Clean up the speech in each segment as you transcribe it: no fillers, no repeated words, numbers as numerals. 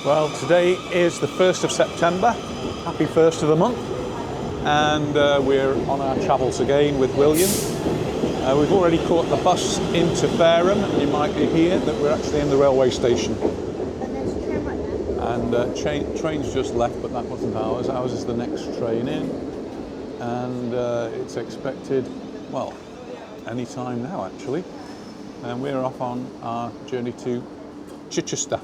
Well, today is the 1st of September. Happy 1st of the month. And we're on our travels again with William. We've already caught the bus into Fareham. You might be here that we're actually in the railway station. And there's a train right there. And train's just left, but that wasn't ours. Ours is the next train in. And it's expected, well, any time now actually. And we're off on our journey to Chichester.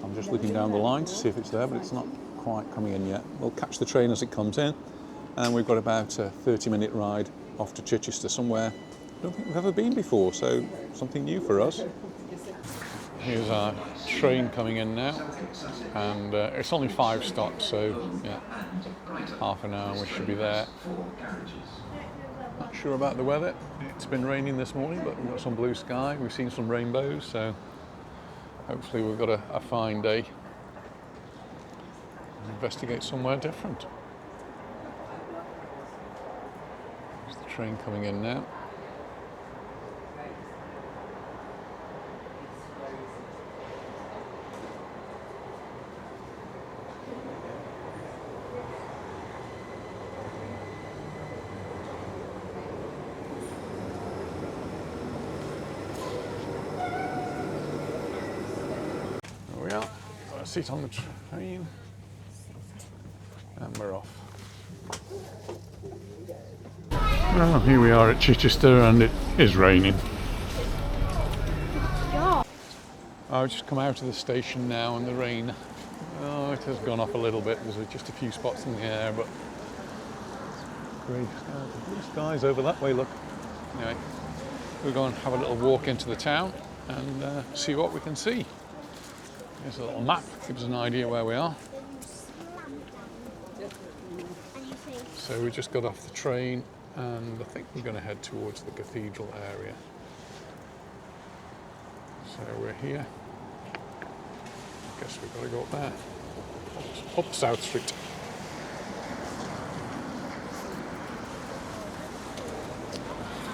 I'm just looking down the line to see if it's there, but it's not quite coming in yet. We'll catch the train as it comes in, and we've got about a 30-minute ride off to Chichester, somewhere I don't think we've ever been before, so something new for us. Here's our train coming in now, and it's only 5 stops, so yeah, half an hour we should be there. Not sure about the weather. It's been raining this morning, but we've got some blue sky. We've seen some rainbows, so hopefully we've got a fine day. Investigate somewhere different. There's the train coming in now. There we are. Got a seat on the train. And we're off. Well, here we are at Chichester, and it is raining. I've just come out of the station now, and the rain, it has gone off a little bit. There's just a few spots in the air, but great skies over that way, look. Anyway, we'll go and have a little walk into the town and see what we can see. Here's a little map, gives us an idea where we are. So we just got off the train, and I think we're going to head towards the cathedral area. So we're here. I guess we've got to go up there, up South Street.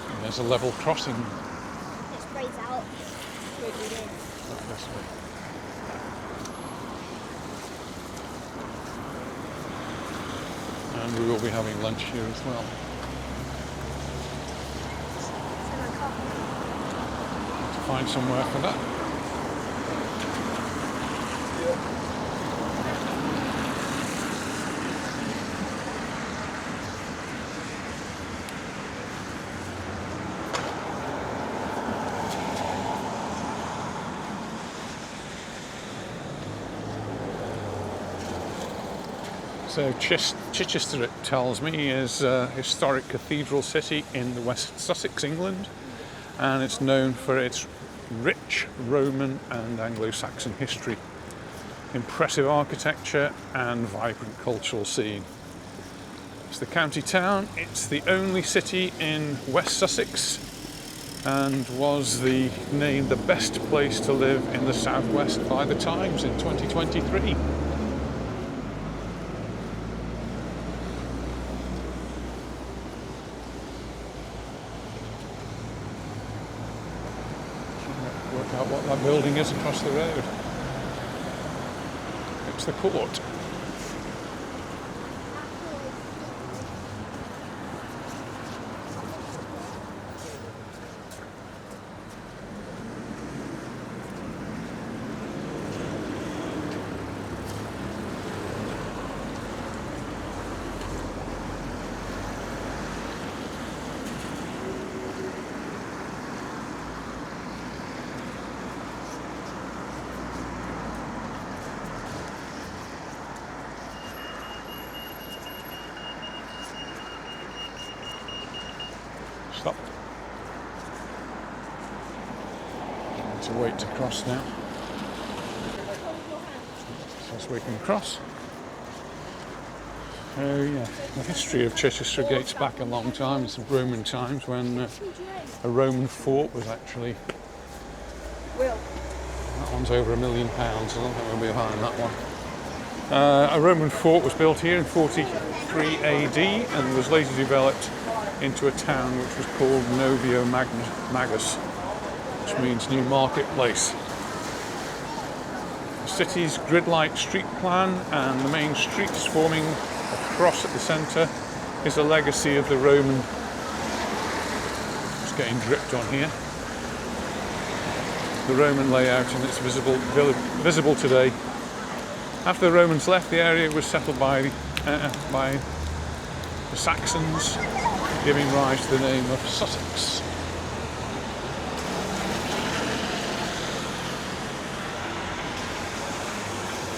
And there's a level crossing. It sprays out. Not this way. And we will be having lunch here as well. To find somewhere for that. So Chichester, it tells me, is a historic cathedral city in the West Sussex, England, and it's known for its rich Roman and Anglo-Saxon history, impressive architecture and vibrant cultural scene. It's the county town. It's the only city in West Sussex and was named the best place to live in the southwest by the Times in 2023. Work out what that building is across the road. It's the court. Stop. To wait to cross now. So we can cross. Oh yeah, the history of Chichester dates back a long time. It's Roman times when a Roman fort was actually. That one's over £1 million. I don't think we'll be behind that one. A Roman fort was built here in 43 AD and was later developed into a town which was called Noviomagus, which means New Marketplace. city's grid-like street plan and the main streets forming a cross at the centre is a legacy of the Roman. Just getting dripped on here. The Roman layout, and it's visible today. After the Romans left, the area was settled by the Saxons, giving rise to the name of Sussex.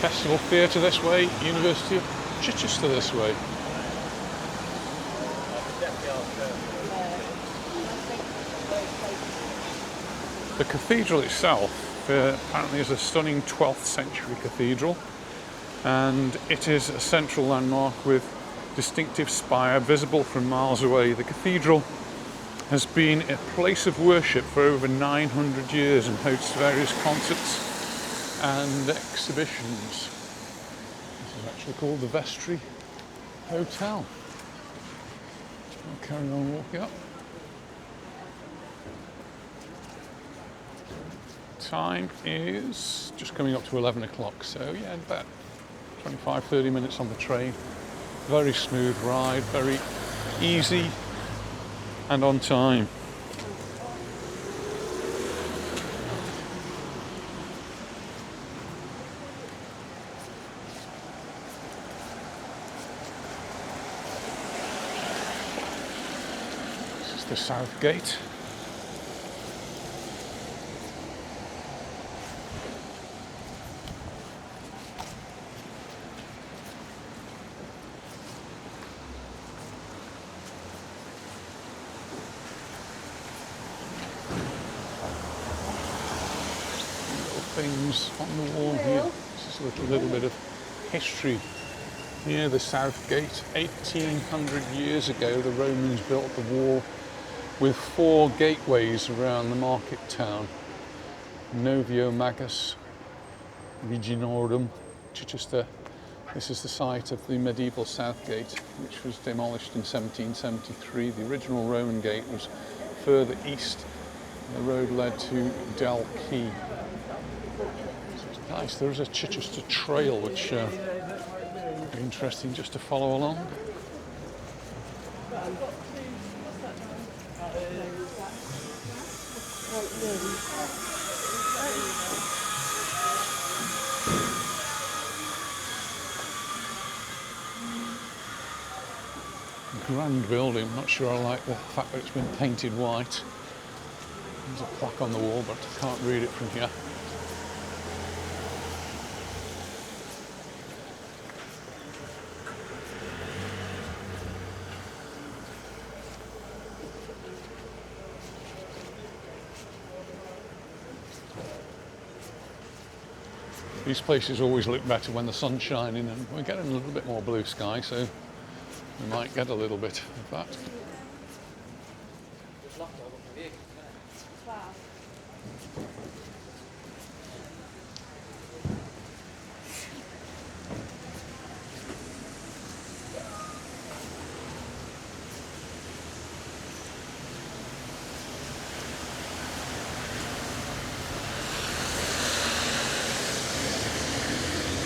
Festival Theatre this way, University of Chichester this way. The cathedral itself apparently is a stunning 12th century cathedral, and it is a central landmark with distinctive spire visible from miles away. The cathedral has been a place of worship for over 900 years and hosts various concerts and exhibitions. This is actually called the Vestry Hotel. I'll carry on walking up. Time is just coming up to 11 o'clock, so yeah, about 25-30 minutes on the train. Very smooth ride, very easy and on time. This is the South Gate. Things on the wall here. This is a little bit of history. Near the South Gate, 1800 years ago, the Romans built the wall with 4 gateways around the market town. Noviomagus, Reginorum, Chichester. This is the site of the medieval South Gate, which was demolished in 1773. The original Roman gate was further east. The road led to Del Quay. Nice, there is a Chichester trail which would be interesting just to follow along. Grand building, I'm not sure I like the fact that it's been painted white. There's a plaque on the wall, but I can't read it from here. These places always look better when the sun's shining, and we're getting a little bit more blue sky, so we might get a little bit of that.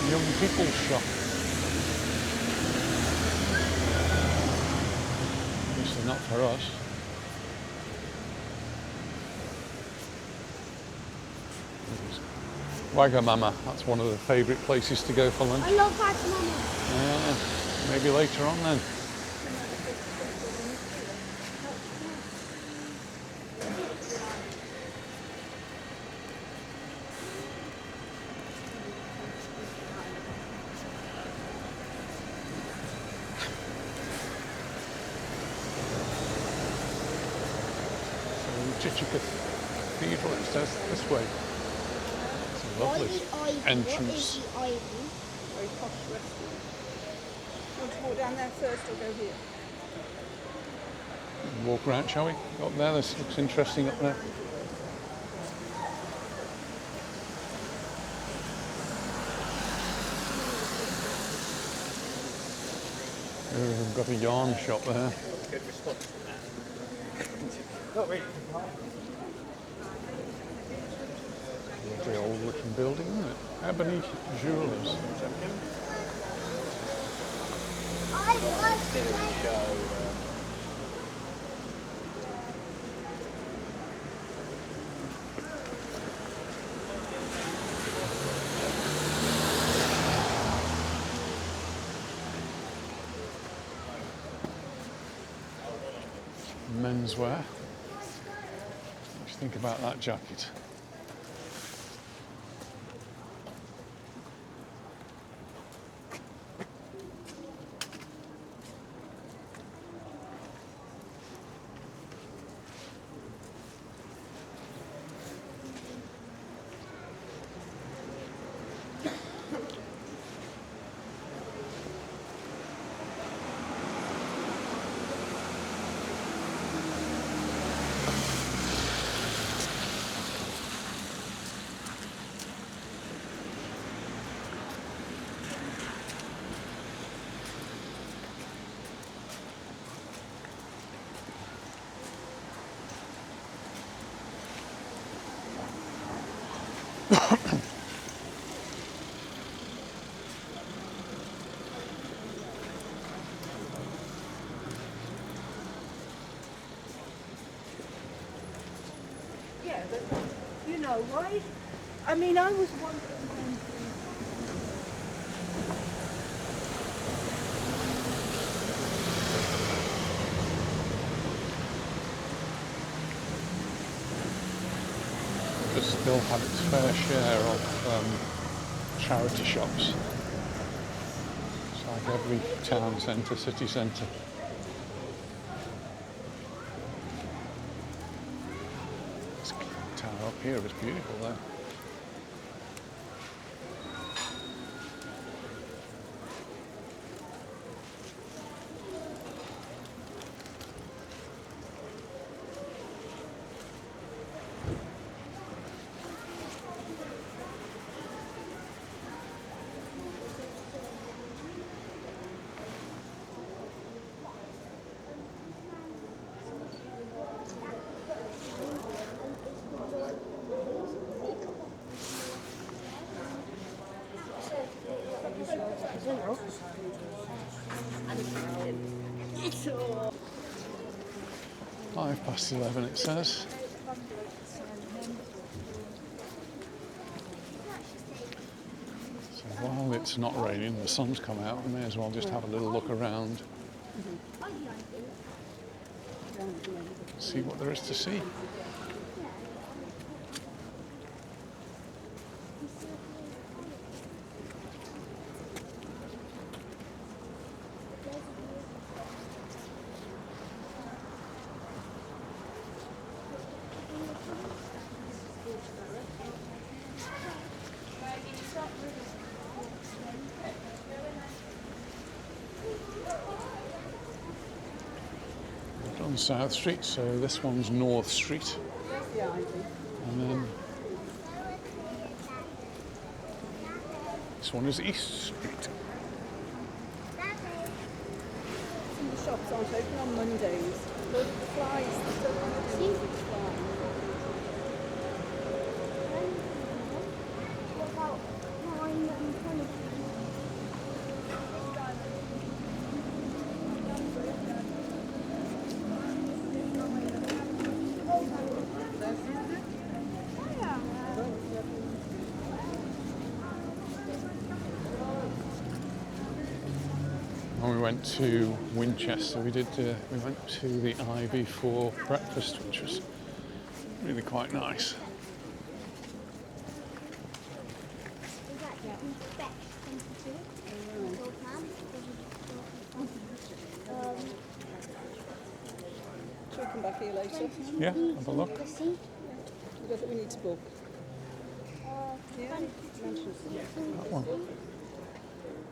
Young people's shop. Obviously not for us. Wagamama, that's one of the favourite places to go for lunch. I love Wagamama. Maybe later on then. Chichester Cathedral, it says this way. It's a lovely entrance. Very posh restaurant. Want to walk down there first or go here? Walk around, shall we? Up there, this looks interesting up there. We've got a yarn shop there. Very old looking building, isn't it? Ebony Jewelers. Menswear. What do you think about that jacket? Yeah, but you know why? I mean, I was wondering when. Does still have its fair share of charity shops. It's like every town centre, city centre. This tower up here is beautiful though. Five past 11 it says. So while it's not raining, the sun's come out, we may as well just have a little look around. See what there is to see. On South Street, so this one's North Street. And then this one is East Street. Some of the shops aren't open on Mondays. Look at the flies. They don't want to do anything with flies. And we went to Winchester. We went to the Ivy for breakfast, which was really quite nice. Shall we come back here later? Yeah, have a look. I don't think we need to book. Yeah. That one.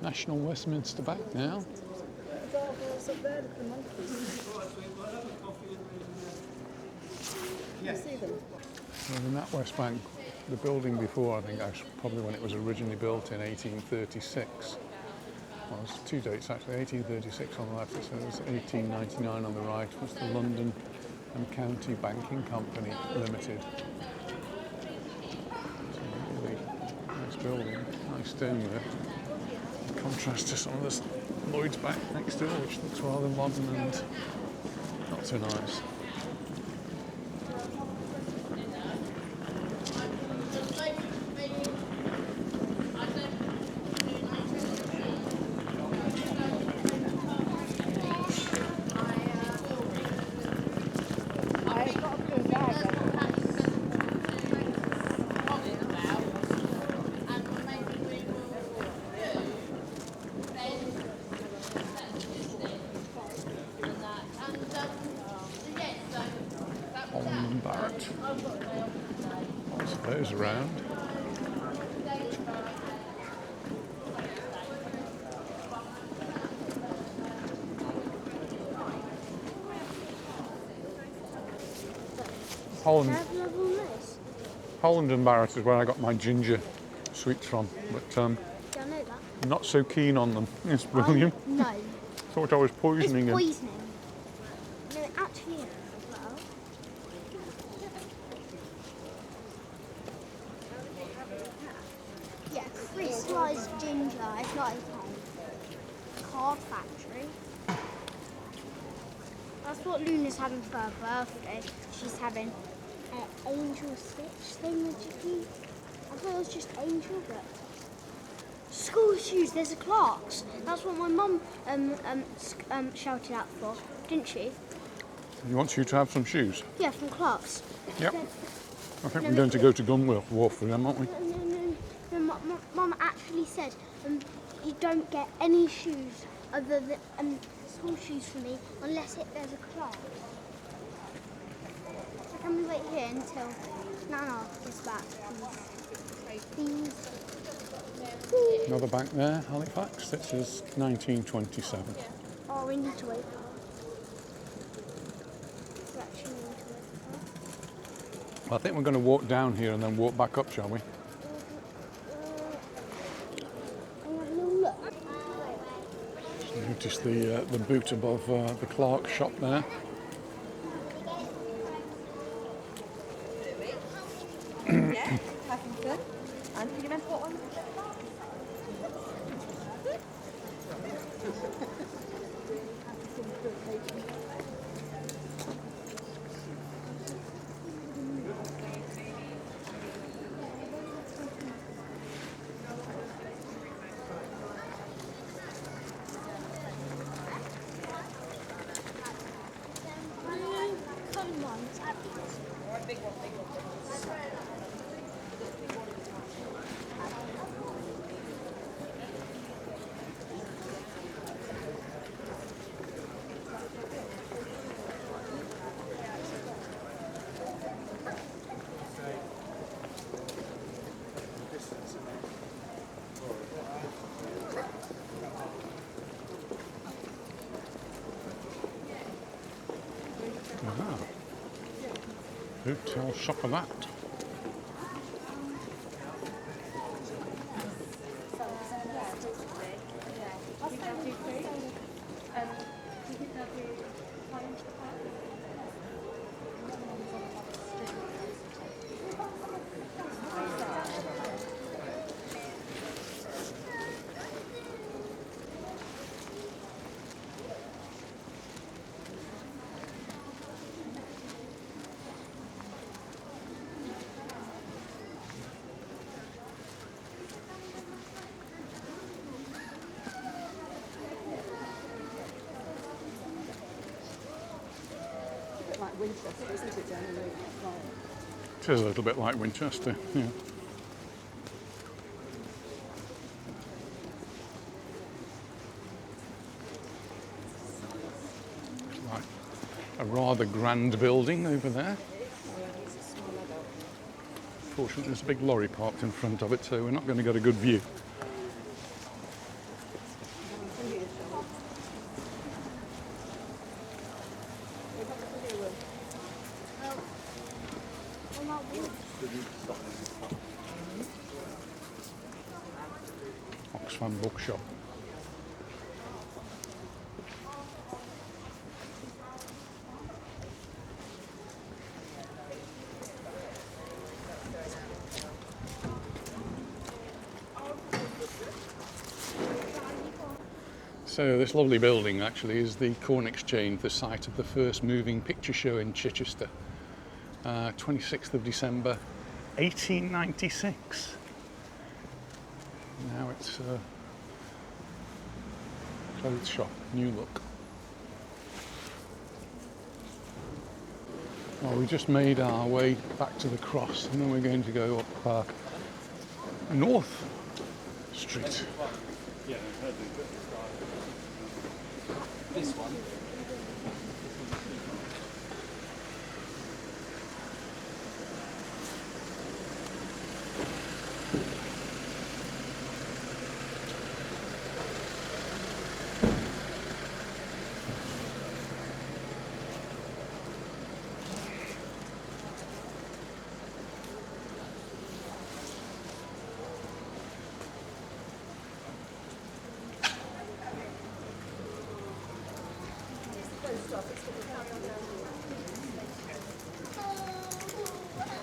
National Westminster Bank now. Gargoyles up there, look at the monkeys. You see them? Well, in that West Bank, the building before, I think actually probably when it was originally built in 1836. Well, there's two dates actually, 1836 on the left, so it was 1899 on the right, was the London and County Banking Company Limited. So building, nice dome there. In contrast to some of this Lloyd's back next door, which looks rather modern and not so nice. Lots of those around. Holland and Barrett is where I got my ginger sweets from, but I know that. I'm not so keen on them. It's brilliant. No. Thought I was poisoning It's him. poisoning. No, it actually is as well. Yeah, crystallised ginger. It's not a card factory. That's what Luna's having for her birthday. She's having an angel stitch thing that you can. I thought it was just angel, but school shoes. There's a Clark's. That's what my mum shouted out for, didn't she? He wants you to have some shoes. Yeah, from Clark's. Yep. I think we're going to go to Gunwharf Wharf for them, aren't we? No, Mum actually said you don't get any shoes other than school shoes for me unless there's a Clark's. So can we wait here until Nana gets back, please? Another bank there, Halifax. This is 1927. Oh, we need to wait. We actually need to wait. Well, I think we're going to walk down here and then walk back up, shall we? Notice the boot above the Clark shop there. Yeah, Paddington. And can you remember what one? Come on, Hotel Chocolat. Like Winchester, isn't it, down the road? It is a little bit like Winchester, yeah. Like a rather grand building over there. Fortunately, there's a big lorry parked in front of it, so we're not going to get a good view. Oxfam Bookshop. So this lovely building actually is the Corn Exchange, the site of the first moving picture show in Chichester, 26th of December 1896. Now it's a clothes shop, new look. Well, we just made our way back to the cross and then we're going to go up North Street. This one.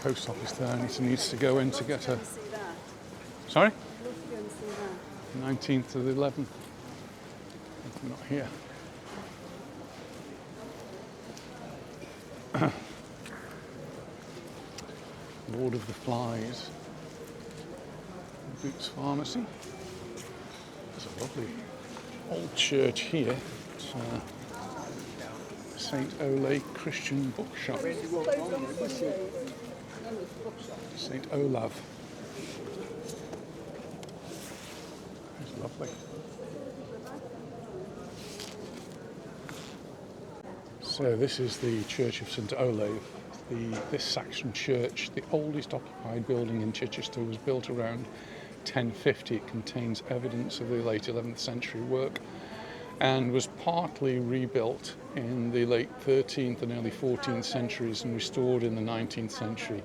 Post office there, and he needs to go in to get a... Sorry? 19th to the 11th. I'm not here. Lord of the Flies. Boots Pharmacy. There's a lovely old church here. It's St. Ole Christian Bookshop. St. Olav. It's lovely. So this is the Church of St. Olav. This Saxon church, the oldest occupied building in Chichester, was built around 1050. It contains evidence of the late 11th century work and was partly rebuilt in the late 13th and early 14th centuries and restored in the 19th century.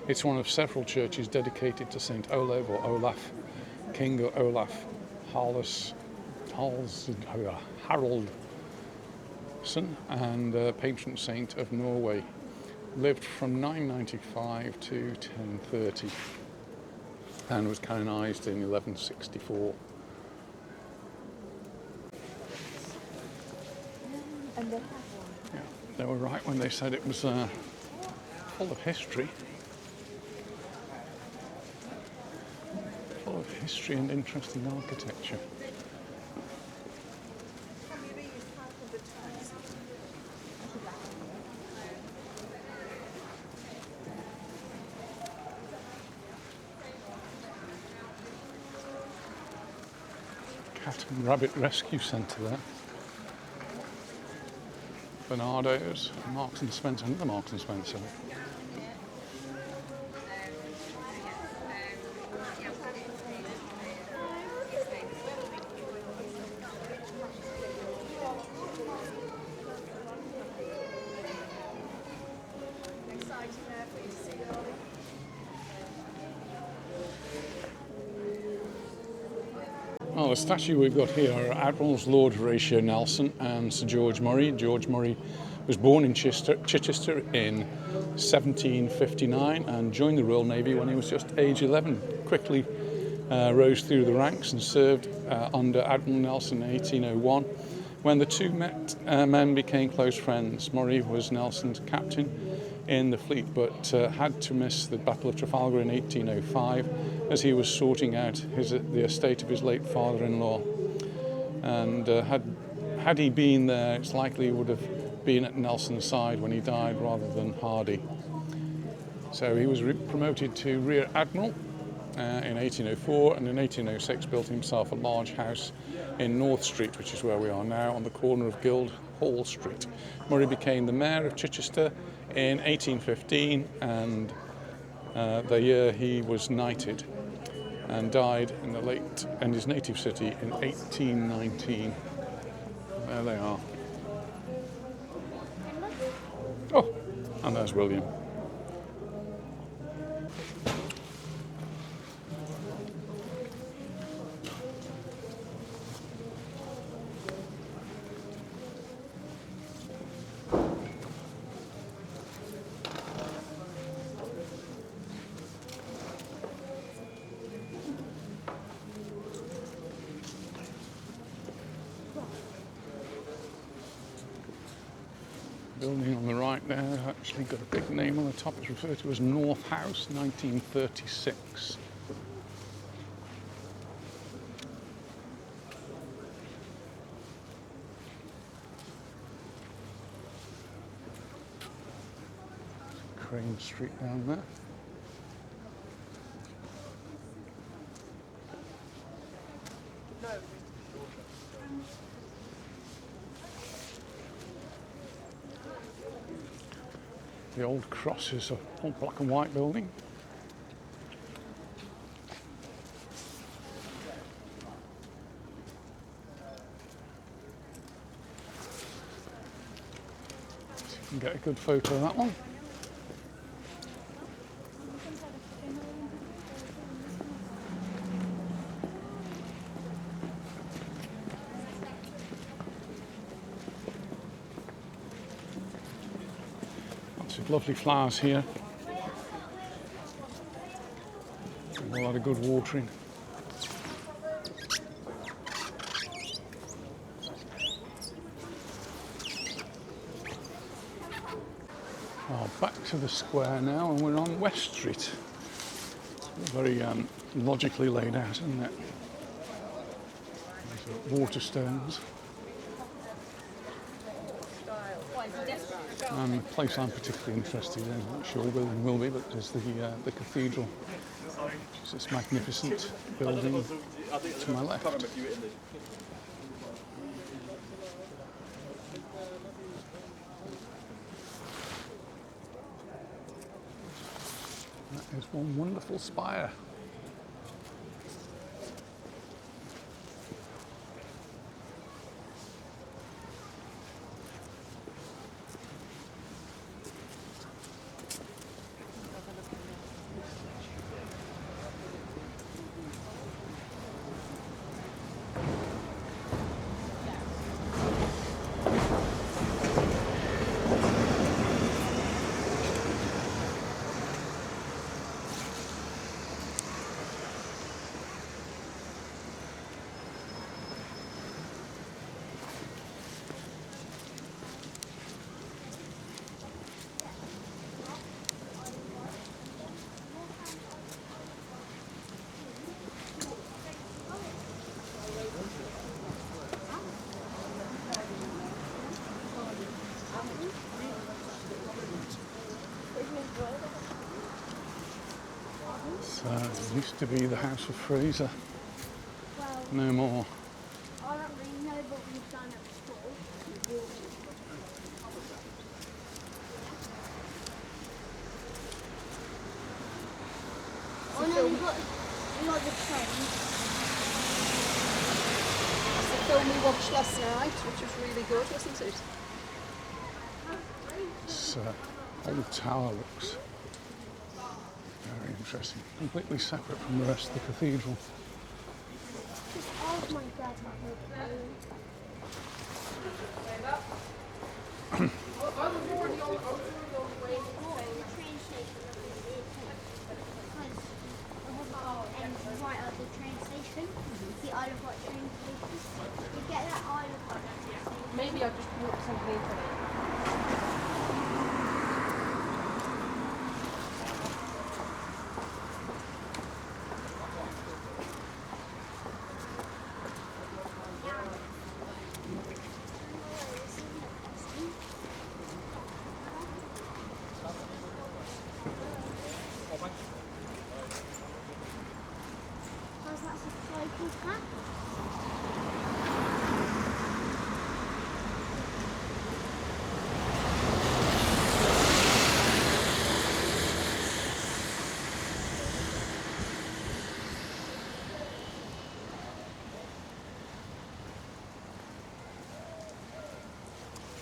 It's one of several churches dedicated to St. Olav or Olaf, King Olaf Haraldsson and patron saint of Norway. Lived from 995 to 1030 and was canonised in 1164. Yeah, they were right when they said it was full of history. Full of history and interesting architecture. Cat and Rabbit Rescue Centre there. Bernardo's, Marks and Spencer, another Marks and Spencer. Well, the statue we've got here are Admirals Lord Horatio Nelson and Sir George Murray. George Murray was born in Chichester in 1759 and joined the Royal Navy when he was just age 11. Quickly rose through the ranks and served under Admiral Nelson in 1801. When the two men became close friends, Murray was Nelson's captain in the fleet, but had to miss the Battle of Trafalgar in 1805 as he was sorting out the estate of his late father-in-law. And had he been there, it's likely he would have been at Nelson's side when he died rather than Hardy. So he was promoted to Rear Admiral in 1804, and in 1806 built himself a large house in North Street, which is where we are now, on the corner of Guildhall Street. Murray became the Mayor of Chichester in 1815, and the year he was knighted, and died in his native city in 1819. There they are. Oh, and there's William. building on the right there actually got a big name on the top. It's referred to as North House, 1936. Crane Street down there. The old cross is a old black and white building. So you can get a good photo of that one. Lovely flowers here. And a lot of good watering. Oh, back to the square now, and we're on West Street. It's very logically laid out, isn't it? These are waterstones. And the place I'm particularly interested in, I'm not sure building will be, but there's the cathedral, which is this magnificent building to my left. That is one wonderful spire. It used to be the House of Fraser. Well, No more. I don't really know what we've done at school. Oh no, we got the train. That's the film we watched last night, which was really good, wasn't it? This old tower looks very interesting. Completely separate from the rest of the cathedral. Just ask my dad right at the train station, the Isle of Wight train station. You get that Isle of Wight train station. Maybe I'll just walk something in for Because that's a local pack.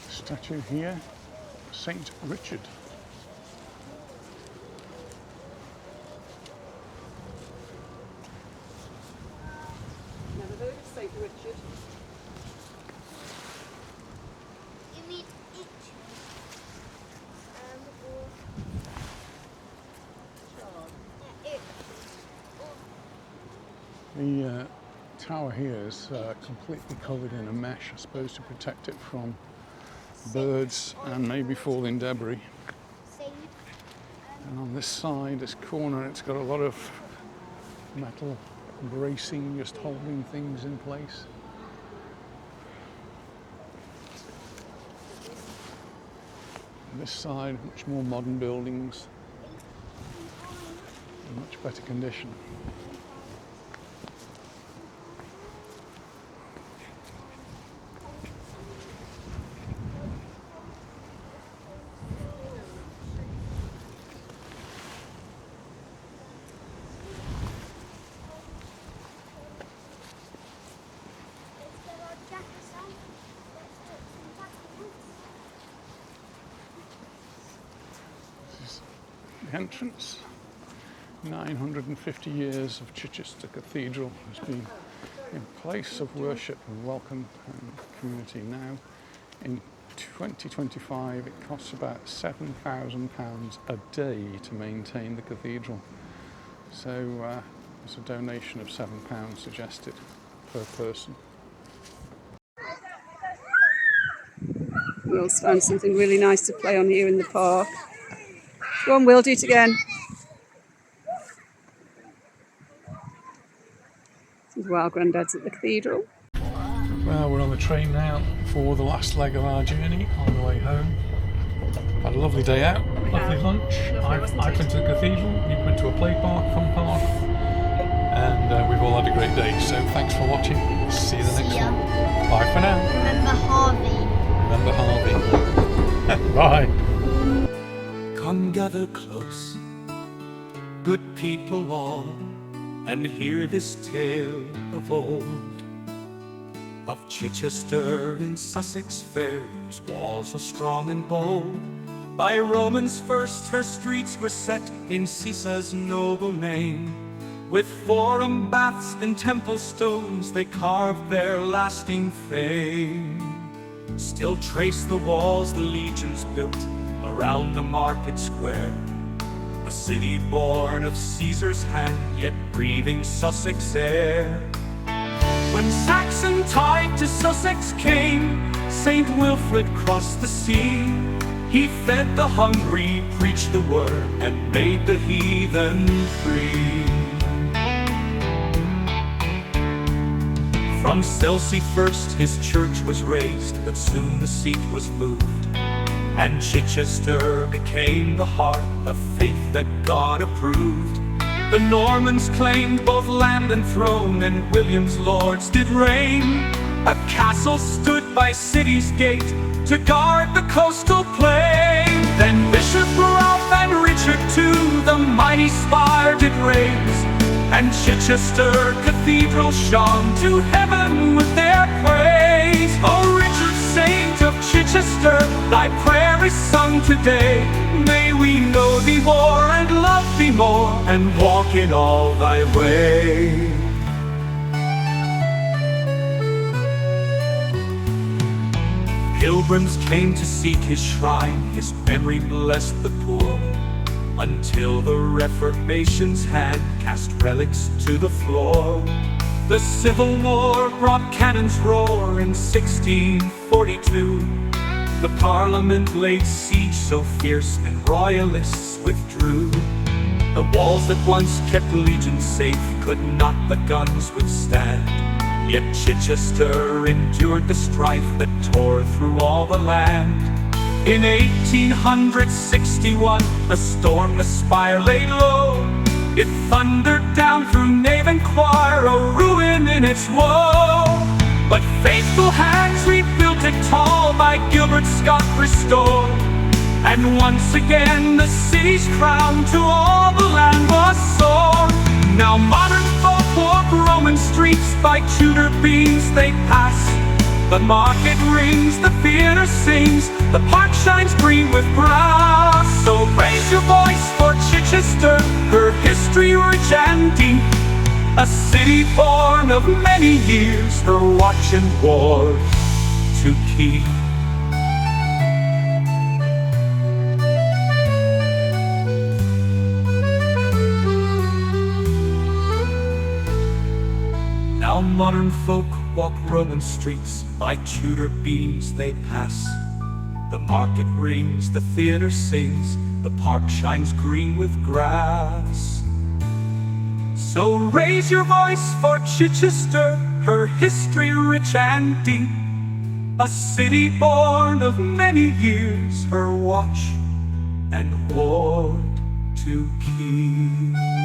Statue here, Saint Richard. Never heard of St. Richard. You mean each? Or The tower here is completely covered in a mesh, I suppose, to protect it from birds and maybe falling debris. See? And on this side, this corner, it's got a lot of metal bracing, just holding things in place. On this side, much more modern buildings, in much better condition. The entrance. 950 years of Chichester Cathedral has been a place of worship and welcome and community. Now, in 2025, it costs about £7,000 a day to maintain the cathedral. So there's a donation of £7 suggested per person. Will's found something really nice to play on here in the park. Go on, Will, do it again. This is Wild Grandad's at the cathedral. Well, we're on the train now for the last leg of our journey on the way home. Had a lovely day out, lovely lunch. I've been to the cathedral, you've been to a play park, fun park, and we've all had a great day. So thanks for watching. See you the next one. Bye for now. Remember Harvey. Remember Harvey. Bye. Come gather close, good people all, and hear this tale of old. Of Chichester in Sussex fair, whose walls are strong and bold. By Romans first her streets were set in Cissa's noble name. With forum baths and temple stones they carved their lasting fame. Still trace the walls the legions built around the market square, a city born of Caesar's hand, yet breathing Sussex air. When Saxon tide to Sussex came, St. Wilfrid crossed the sea. He fed the hungry, preached the word, and made the heathen free. From Chelsea first his church was raised, but soon the seat was moved, and Chichester became the heart of faith that God approved. The Normans claimed both land and throne, and William's lords did reign. A castle stood by city's gate to guard the coastal plain. Then Bishop Ralph and Richard too the mighty spire did raise, and Chichester Cathedral shone to heaven with their praise. O Richard, saint of Chichester, thy prayer is sung today. May we know thee more and love thee more, and walk in all thy way. Pilgrims came to seek his shrine, his memory blessed the poor, until the Reformation's hand cast relics to the floor. The Civil War brought cannon's roar in 1642. The Parliament laid siege so fierce, and royalists withdrew. The walls that once kept legions safe could not the guns withstand. Yet Chichester endured the strife that tore through all the land. In 1861, a storm the spire laid low. It thundered down through nave and choir, a ruin in its woe. But faithful hands rebuilt it tall, by Gilbert Scott restored. And once again the city's crown to all the land was soared. Now modern folk walk Roman streets, by Tudor beams they pass. The market rings, the theatre sings, the park shines green with grass. So raise your voice for Chichester, her history rich and deep, a city born of many years, her watch and ward to keep. Now modern folk walk Roman streets, by Tudor beams they pass. The market rings, the theatre sings, the park shines green with grass. So raise your voice for Chichester, her history rich and deep, a city born of many years, her watch and ward to keep.